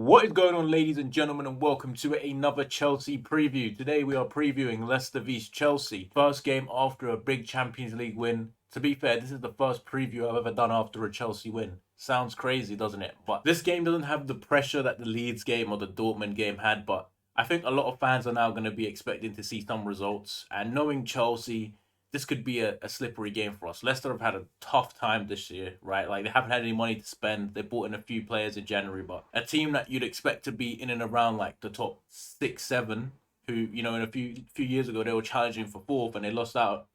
What is going on, ladies and gentlemen, and welcome to another Chelsea preview. Today we are previewing Leicester vs Chelsea. First game after a big Champions League win. To be fair, this is the first preview I've ever done after a Chelsea win. Sounds crazy, doesn't it? But this game doesn't have the pressure that the Leeds game or the Dortmund game had, but I think a lot of fans are now going to be expecting to see some results. And knowing Chelsea, this could be a slippery game for us. Leicester have had a tough time this year, right? Like, they haven't had any money to spend. They bought in a few players in January, but a team that you'd expect to be in and around like the top 6, 7, who, in a few years ago they were challenging for fourth and they lost out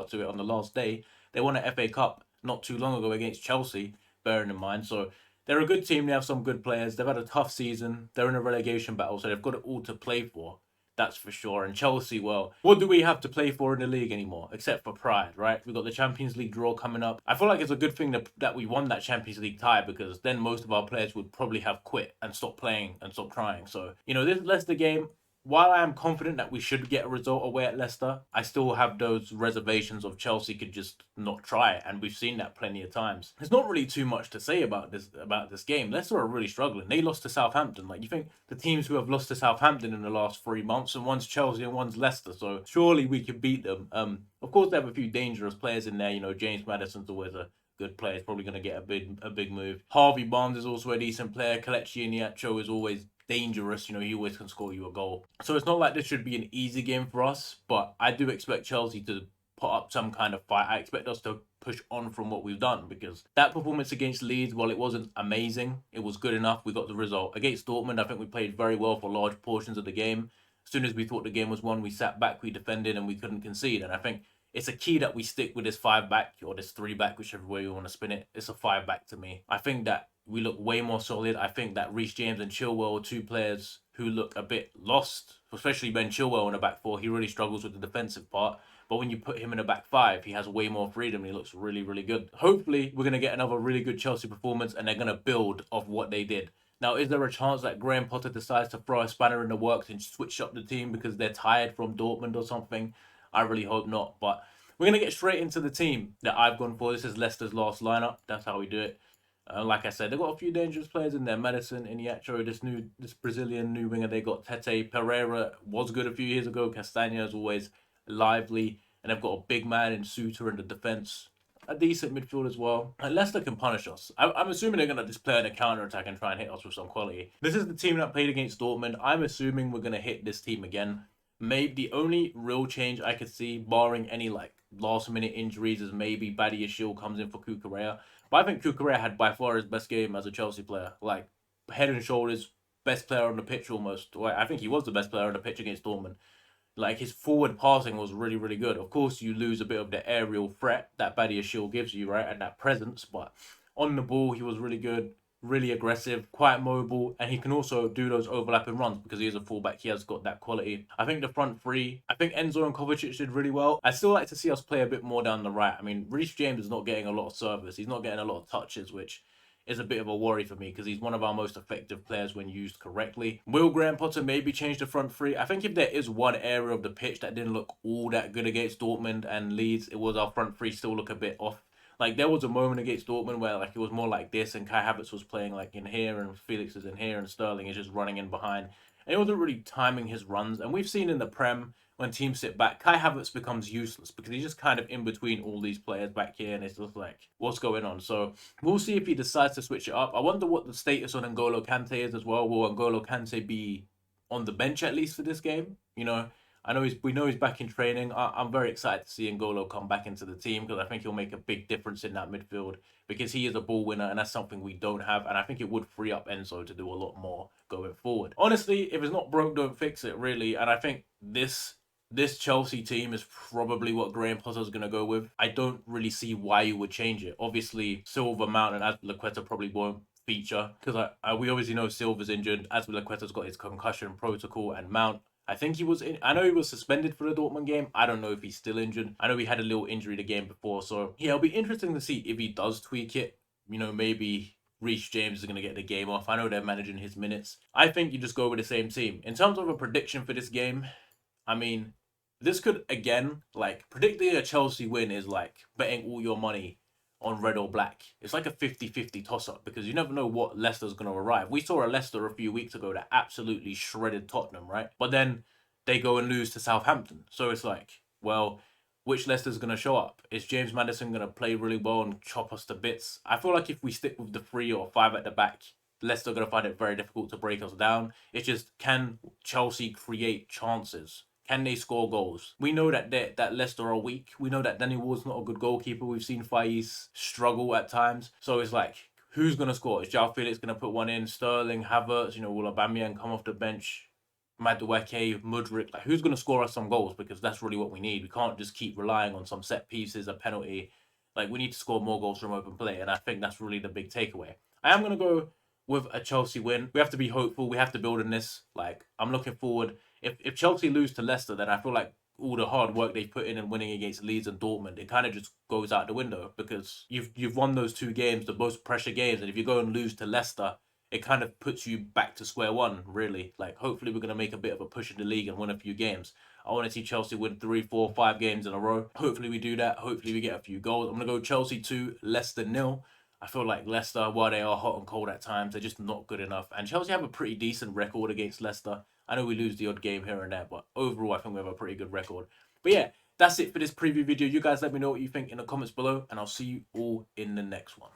to it on the last day. They won an FA Cup not too long ago against Chelsea, bearing in mind. So they're a good team. They have some good players. They've had a tough season. They're in a relegation battle, so they've got it all to play for. That's for sure. And Chelsea, well, what do we have to play for in the league anymore? Except for pride, right? We've got the Champions League draw coming up. I feel like it's a good thing that we won that Champions League tie, because then most of our players would probably have quit and stopped playing and stopped trying. So, this Leicester game, while I am confident that we should get a result away at Leicester, I still have those reservations of Chelsea could just not try it, and we've seen that plenty of times. There's not really too much to say about this game. Leicester are really struggling. They lost to Southampton. Like, you think the teams who have lost to Southampton in the last 3 months, and one's Chelsea and one's Leicester, so surely we could beat them. Of course they have a few dangerous players in there. James Maddison's always a good player. He's probably going to get a big move. Harvey Barnes is also a decent player. Kelechi Iheanacho is always dangerous. He always can score you a goal. So it's not like this should be an easy game for us, but I do expect Chelsea to put up some kind of fight. I expect us to push on from what we've done, because that performance against Leeds, while it wasn't amazing, it was good enough. We got the result. Against Dortmund, I think we played very well for large portions of the game. As soon as we thought the game was won, we sat back, we defended, and we couldn't concede. And I think it's a key that we stick with this 5-back or this 3-back, whichever way you want to spin it. It's a 5-back to me. I think that we look way more solid. I think that Reece James and Chilwell are two players who look a bit lost, especially Ben Chilwell in the back four. He really struggles with the defensive part. But when you put him in a back five, he has way more freedom and he looks really, really good. Hopefully, we're going to get another really good Chelsea performance and they're going to build off what they did. Now, is there a chance that Graham Potter decides to throw a spanner in the works and switch up the team because they're tired from Dortmund or something? I really hope not. But we're going to get straight into the team that I've gone for. This is Leicester's last lineup. That's how we do it. Like I said, they've got a few dangerous players in there. Maddison, Iheanacho, this Brazilian new winger. They got Tete. Pereira was good a few years ago. Castagna is always lively. And they've got a big man in Suter in the defence. A decent midfield as well. And Leicester can punish us. I'm assuming they're going to just play on a counter-attack and try and hit us with some quality. This is the team that played against Dortmund. I'm assuming we're going to hit this team again. Maybe the only real change I could see, barring any last-minute injuries, is maybe Badiashile comes in for Cucurella. But I think Cucurella had by far his best game as a Chelsea player. Like, head and shoulders, best player on the pitch almost. Well, I think he was the best player on the pitch against Dortmund. Like, his forward passing was really, really good. Of course, you lose a bit of the aerial threat that Badiashile gives you, right? And that presence. But on the ball, he was really good, really aggressive, quite mobile. And he can also do those overlapping runs because he is a fullback. He has got that quality. I think the front three, I think Enzo and Kovacic did really well. I'd still like to see us play a bit more down the right. I mean, Reece James is not getting a lot of service. He's not getting a lot of touches, which is a bit of a worry for me because he's one of our most effective players when used correctly. Will Graham Potter maybe change the front three? I think if there is one area of the pitch that didn't look all that good against Dortmund and Leeds, it was our front three still look a bit off. Like, there was a moment against Dortmund where it was more like this and Kai Havertz was playing in here and Felix is in here and Sterling is just running in behind. And he wasn't really timing his runs. And we've seen in the Prem, when teams sit back, Kai Havertz becomes useless because he's just kind of in between all these players back here and it's just what's going on? So we'll see if he decides to switch it up. I wonder what the status on N'Golo Kante is as well. Will N'Golo Kante be on the bench at least for this game? I know we know he's back in training. I'm very excited to see N'Golo come back into the team because I think he'll make a big difference in that midfield because he is a ball winner and that's something we don't have. And I think it would free up Enzo to do a lot more going forward. Honestly, if it's not broke, don't fix it, really. And I think this Chelsea team is probably what Graham Potter's going to go with. I don't really see why you would change it. Obviously, Silva, Mount, and Azpilicueta probably won't feature because we obviously know Silva's injured. Azpilicueta's got his concussion protocol, and Mount, I think he was in. I know he was suspended for the Dortmund game. I don't know if he's still injured. I know he had a little injury the game before. So, yeah, it'll be interesting to see if he does tweak it. Maybe Reece James is going to get the game off. I know they're managing his minutes. I think you just go with the same team. In terms of a prediction for this game, I mean, this could, again, predicting a Chelsea win is like betting all your money on red or black. It's like a 50-50 toss-up because you never know what Leicester's going to arrive. We saw a Leicester a few weeks ago that absolutely shredded Tottenham, right? But then they go and lose to Southampton. So it's like, well, which Leicester's going to show up? Is James Maddison going to play really well and chop us to bits? I feel like if we stick with the 3 or 5 at the back, Leicester are going to find it very difficult to break us down. It's just, can Chelsea create chances? Can they score goals? We know that Leicester are weak. We know that Danny Ward's not a good goalkeeper. We've seen Faiz struggle at times. So it's like, who's going to score? Is João Felix going to put one in? Sterling, Havertz, will Aubameyang come off the bench? Madueke, Mudryk, like who's going to score us some goals? Because that's really what we need. We can't just keep relying on some set pieces, a penalty. Like, we need to score more goals from open play, and I think that's really the big takeaway. I am going to go with a Chelsea win. We have to be hopeful. We have to build on this. Like, I'm looking forward. If Chelsea lose to Leicester, then I feel like all the hard work they put in winning against Leeds and Dortmund, it kind of just goes out the window because you've won those 2 games, the most pressure games, and if you go and lose to Leicester, it kind of puts you back to square one, really. Like, hopefully we're going to make a bit of a push in the league and win a few games. I want to see Chelsea win 3, 4, 5 games in a row. Hopefully we do that. Hopefully we get a few goals. I'm going to go Chelsea 2, Leicester 0. I feel like Leicester, while they are hot and cold at times, they're just not good enough. And Chelsea have a pretty decent record against Leicester. I know we lose the odd game here and there, but overall I think we have a pretty good record. But yeah, that's it for this preview video. You guys let me know what you think in the comments below, and I'll see you all in the next one.